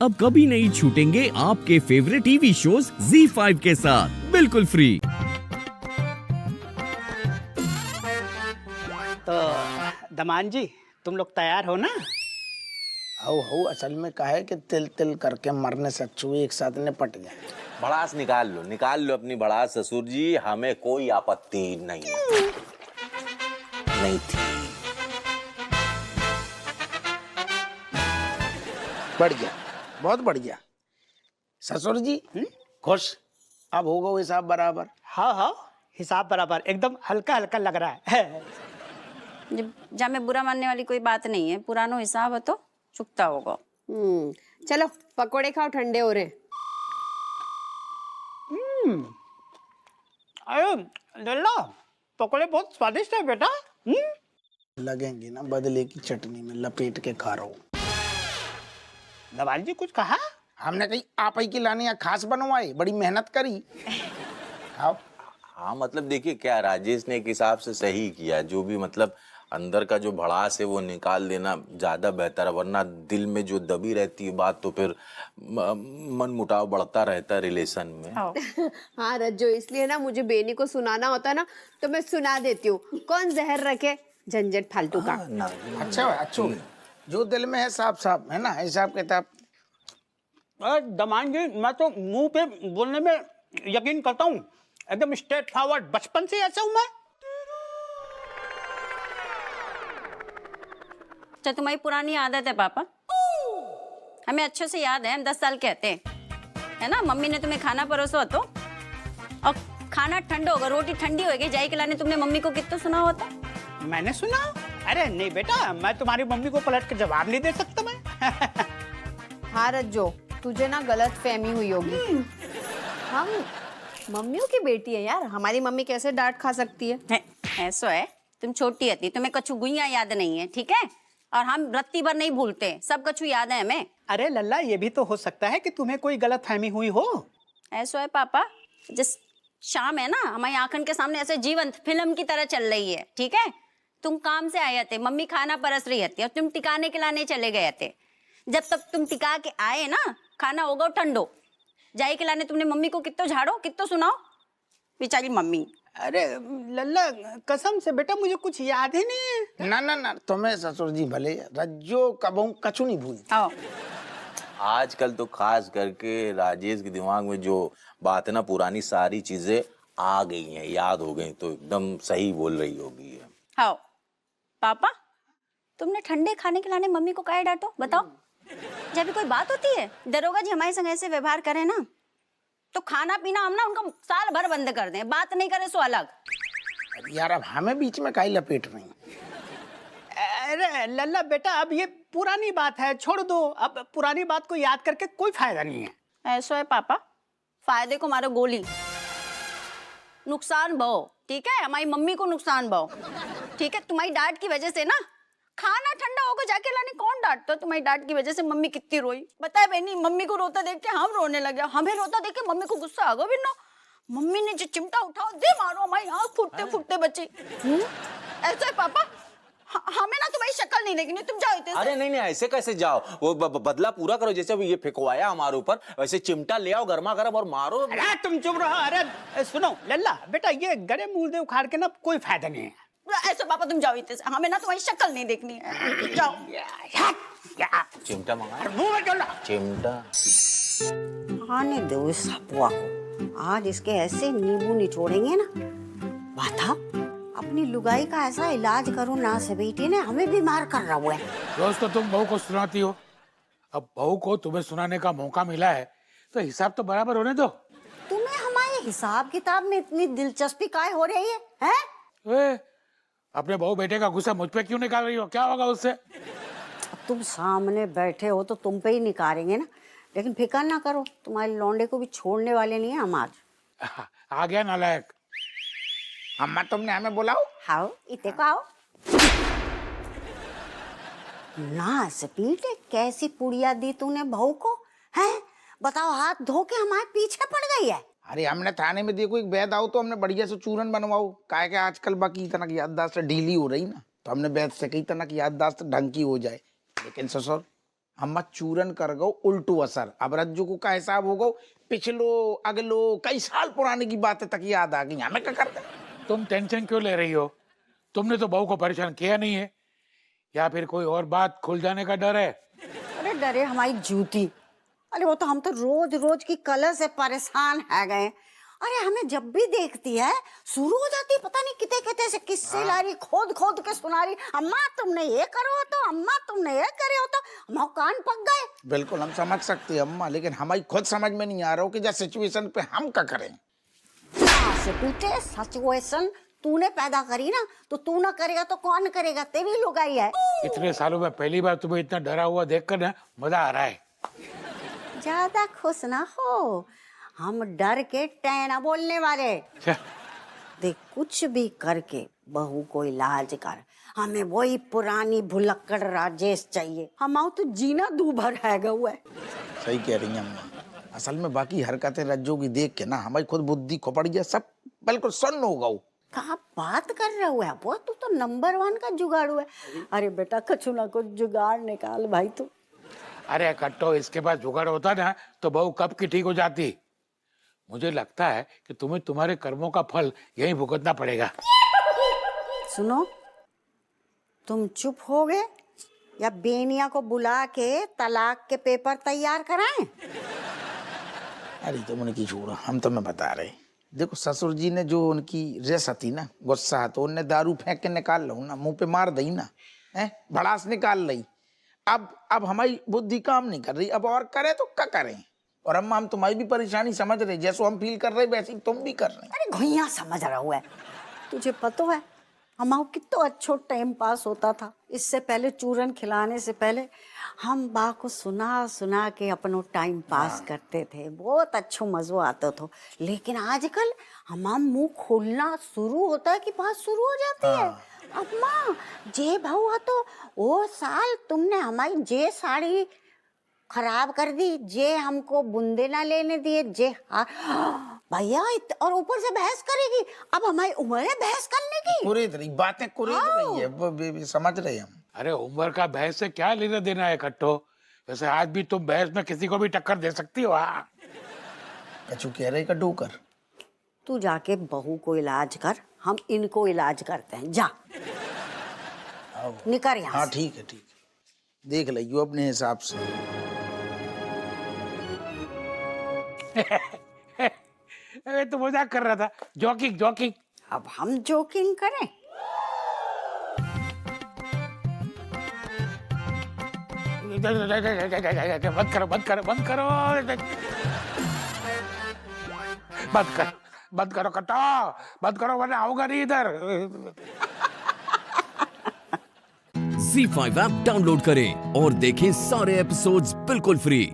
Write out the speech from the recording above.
अब कभी नहीं छूटेंगे आपके फेवरेट टीवी शोज ZEE5 के साथ बिल्कुल फ्री। तो दमान जी, तुम लोग तैयार हो ना? हो असल में क्या है कि तिल तिल करके मरने से अच्छू एक साथ निपट जाए। भड़ास निकाल लो अपनी भड़ास ससुर जी, हमें कोई आपत्ति नहीं थी। बढ़िया, बहुत बढ़िया। ससुर जी खुश? अब होगा हिसाब बराबर? हाँ हाँ, हिसाब बराबर, एकदम हल्का हल्का लग रहा है। जब में बुरा मानने वाली कोई बात नहीं है, पुरानो हिसाब है तो चुकता होगा। चलो पकोड़े खाओ, ठंडे हो रहे हैं। अरे लल्ला, पकोड़े बहुत स्वादिष्ट है बेटा। लगेंगे ना बदले की चटनी में लपेट के खा रहा हूँ। दमान जी कुछ कहा? हमने कही आप ही की लाने या खास बनवाए, बड़ी मेहनत करी। खाओ। हाँ मतलब देखिए क्या राजेश ने एक हिसाब से सही किया, जो भी मतलब अंदर का जो भड़ास है वो निकाल देना ज्यादा बेहतर है, वरना दिल में जो दबी रहती है बात तो फिर मन मुटाव बढ़ता रहता है रिलेशन में। हाँ रज्जो, इसलिए ना मुझे बेनी को सुनाना होता ना तो मैं सुना देती हूँ। कौन जहर रखे, झंझट फालतू का। अच्छा जो दिल में है साफ साफ है ना, हिसाब किताब। दमान जी, मैं तो मुंह पे बोलने में यकीन करता हूँ, एकदम स्ट्रेट फॉरवर्ड, बचपन से ऐसा हूँ मैं। तो तुम्हारी पुरानी आदत है पापा, हमें अच्छे से याद है, हम 10 साल कहते हैं, है ना? मम्मी ने तुम्हें खाना परोसा तो, और खाना ठंडा होगा, रोटी ठंडी होगी, जाई के लाने तुमने मम्मी को कितना सुना होता? मैंने सुना? अरे नहीं बेटा, मैं तुम्हारी मम्मी को पलट के जवाब नहीं दे सकता मैं। हाँ रज्जो, तुझे ना गलत फहमी हुई होगी। हम मम्मियों की बेटी है यार, हमारी मम्मी कैसे डांट खा सकती है? ऐसा है, तुम छोटी थी, तुम्हें कछु गुइया याद नहीं है, ठीक है? और हम रत्ती भर नहीं भूलते, सब कछु याद है हमें। अरे लल्ला, ये भी तो हो सकता है कि तुम्हें कोई गलत फहमी हुई हो। ऐसा है पापा, जिस शाम है ना, हमारी आंखन के सामने ऐसे जीवंत फिल्म की तरह चल रही है, ठीक है? तुम काम से आए थे, मम्मी खाना परस रही थी और तुम टिकाने के लाने चले गए थे। जब तक तुम टिका के आए ना, खाना होगा ठंडो, जाई के लाने तुमने मम्मी को कितो झाड़ो, कितो सुनाओ, बेचारी मम्मी। अरे लल्ला, कसम से बेटा मुझे कुछ याद ही नहीं है। ना तुम्हें ससुर जी भले, रज्जो कबू कछु नहीं भूल। आओ। आजकल तो खास करके राजेश के दिमाग में जो बात है ना, पुरानी सारी चीजें आ गई हैं, याद हो गई, तो एकदम सही बोल रही होगी। हाँ पापा, तुमने ठंडे खाने के लाने मम्मी को काहे डांटो, बताओ? जब भी कोई बात होती है, दरोगा जी हमारे संग ऐसे व्यवहार करे ना, तो खाना पीना हम ना उनका साल भर बंद कर दें, बात नहीं करे सो अलग। यार अब हमें बीच में काहे लपेट रही? अरे लल्ला बेटा, अब ये पुरानी बात है, छोड़ दो। अब पुरानी बात को याद करके कोई फायदा नहीं है। ऐसा है पापा, फायदे को मारो गोली, नुकसान बहु, ठीक है? हमारी मम्मी को नुकसान बहु, ठीक है? तुम्हारी डांट की वजह से ना खाना ठंडा होकर जाके लाने कौन डांटता? तुम्हारी डांट की वजह से मम्मी कितनी रोई, बताए बहनी? मम्मी को रोता देख के हम रोने लगे, हमें रोता देख के मम्मी को गुस्सा आ गया। भी ना, मम्मी ने जो चिमटा उठाओ दे मारो, हमारी आँख फूटते फूटते बची। ऐसा है पापा, हमें ना तुम्हारी शक्ल नहीं देखनी, तुम जाओ इतने से। अरे नहीं ऐसे कैसे जाओ, वो बदला पूरा करो, जैसे ये फेंकवाया हमारे ऊपर, वैसे चिमटा ले आओ गर्मा गर्म और मारो। अरे तुम चुप रहो। अरे सुनो लल्ला बेटा, ये गड़े मुर्दे उखाड़ के ना कोई फायदा नहीं है। ऐसा पापा तुम जाओ इतने से, हमें ना तुम्हारी शक्ल नहीं देखनी है, जाओ। चिमटा मंगा, मुंह में डालो। चिमटा। आने दो इस हपुआ को, आज इसके ऐसे नींबू निचोड़ेंगे ना। बाता, अपनी लुगाई का ऐसा इलाज करो ना से बेटी ने हमें बीमार कर रहा हुआ है। रोज तो तुम बहू को सुनाती हो, अब बहू को तुम्हें सुनाने का मौका मिला है तो हिसाब तो बराबर होने दो। तुम्हें हमारे हिसाब किताब में इतनी दिलचस्पी काहे हो रही है, हैं? अपने बहू बेटे का गुस्सा मुझ पे क्यों निकाल रही हो, क्या होगा उससे? अब तुम सामने बैठे हो तो तुम पे ही निकालेंगे ना, लेकिन फिक्र ना करो, तुम्हारे लौंडे को भी छोड़ने वाले नहीं है हम आज। आ गया नालायक। अम्मा तुमने हमें बुलाओ। आओ इतने को आओ ना। स्पीड कैसी पुड़िया दी तूने बहू को, हैं? बताओ, हाथ धो के हमारे पीछे पड़ गई है। अरे हमने थाने में देखो एक वैद आओ तो हमने बढ़िया से चूरन बनवाओ, काहे के आजकल बाकी तरह की याददाश्त ढीली हो रही ना, तो हमने वैद से कई तरह की याददाश्त ढंग की हो जाए। लेकिन ससुर अम्मा चूरन कर गो उल्टू असर। अब रज्जू को का हिसाब हो गो, पिछलो अगलो कई साल पुराने की बातें तक याद आ गई। हमें क्या करते? तुम टेंशन क्यों ले रही हो? तुमने तो बहू को परेशान किया नहीं है, या फिर कोई और बात खुल जाने का डर है? अरे डरे हमारी जूती। अरे वो तो हम तो रोज रोज की कलह से परेशान है गए। अरे हमें जब भी देखती है शुरू हो जाती है, पता नहीं कितने कितने से किस्से ला रही, खोद खोद के सुना रही। अम्मा तुमने ये करो तो, अम्मा तुमने ये करे हो तो, हम कान पक गए। बिल्कुल हम समझ सकते हैं अम्मा, लेकिन हमारी खुद समझ में नहीं आ रहा हो कि जैसे सिचुएशन पे हम क्या करें। से पूछे सिचुएशन तूने पैदा करी ना, तो तू ना करेगा तो कौन करेगा? तेरी लुगाई है। इतने सालों में पहली बार तुम्हें इतना डरा हुआ देखकर ना मजा आ रहा है। ज्यादा खुश ना हो, हम डर के टैना बोलने वाले। देख कुछ भी करके बहू को इलाज कर, हमें वही पुरानी भुलक्कड़ राजेश चाहिए। हम तो जीना दूभर है गए। सही कह रही हैं अम्मा। असल में बाकी हरकतें रज्जू की देख के ना हमारी खुद बुद्धि खोपड़िया सब बिल्कुल सुन्न हो गऊ। कहा बात कर रहा हुआ है वो? तू तो नंबर 1 का जुगाड़ू है। अरे बेटा कछु ना कुछ जुगाड़ निकाल भाई तू। अरे कट्टो, इसके पास जुगाड़ होता ना तो बहू कब की ठीक हो जाती। मुझे लगता है कि तुम्हें तुम्हारे कर्मों का फल यही भुगतना पड़ेगा। सुनो, तुम चुप हो गए या बेनिया को बुला के तलाक के पेपर तैयार कराएं? अरे तुम उनकी छोड़ो, हम तुम्हें बता रहे। देखो ससुर जी ने जो उनकी रेस थी ना, गुस्सा, तो उनने दारू फेंक के निकाल लो ना, मुंह पे मार दी ना, है भड़ास निकाल ली। अब हमारी बुद्धि काम नहीं कर रही, अब और करे तो क्या करें। और अम्मा हम तुम्हारी भी परेशानी समझ रहे, जैसो हम फील कर रहे वैसे ही तुम भी कर रहे। अरे घुइया समझ रहा हुआ है। तुझे पता है हमारा कितना अच्छा टाइम पास होता था। इससे पहले चूरन खिलाने से पहले हम बा को सुना सुना के अपनो टाइम पास करते थे, बहुत अच्छा मजो आता था। लेकिन आजकल हमारा मुंह खोलना शुरू होता है कि बात शुरू हो जाती है। अम्मा जे भाव तो वो साल तुमने हमारी जे साड़ी खराब कर दी, जे हमको बुंदे ना लेने दिए, जे भैया और ऊपर से बहस करेगी। अब हमारी उम्र है बहस करने की। कुरेद रही बातें, कुरेद रही है, समझ रहे हम। अरे उम्र का बहस से क्या लेना देना है कट्टो? वैसे आज भी तुम बहस में किसी को भी टक्कर दे सकती हो। कछु कह रहे कटू कर। तू जाके बहू को इलाज कर, हम इनको इलाज करते हैं। जा निकर यहाँ हाँ से। ठीक है, ठीक है, देख लियो अपने हिसाब से। अरे तो मजाक कर रहा था, जॉकिंग जॉकिंग। अब हम जोकिंग करें? बंद करो बंद करो बंद करो बंद करो कट्टो, बंद करो वरना आऊंगा नहीं इधर। Z5 ऐप डाउनलोड करें और देखें सारे एपिसोड्स बिल्कुल फ्री।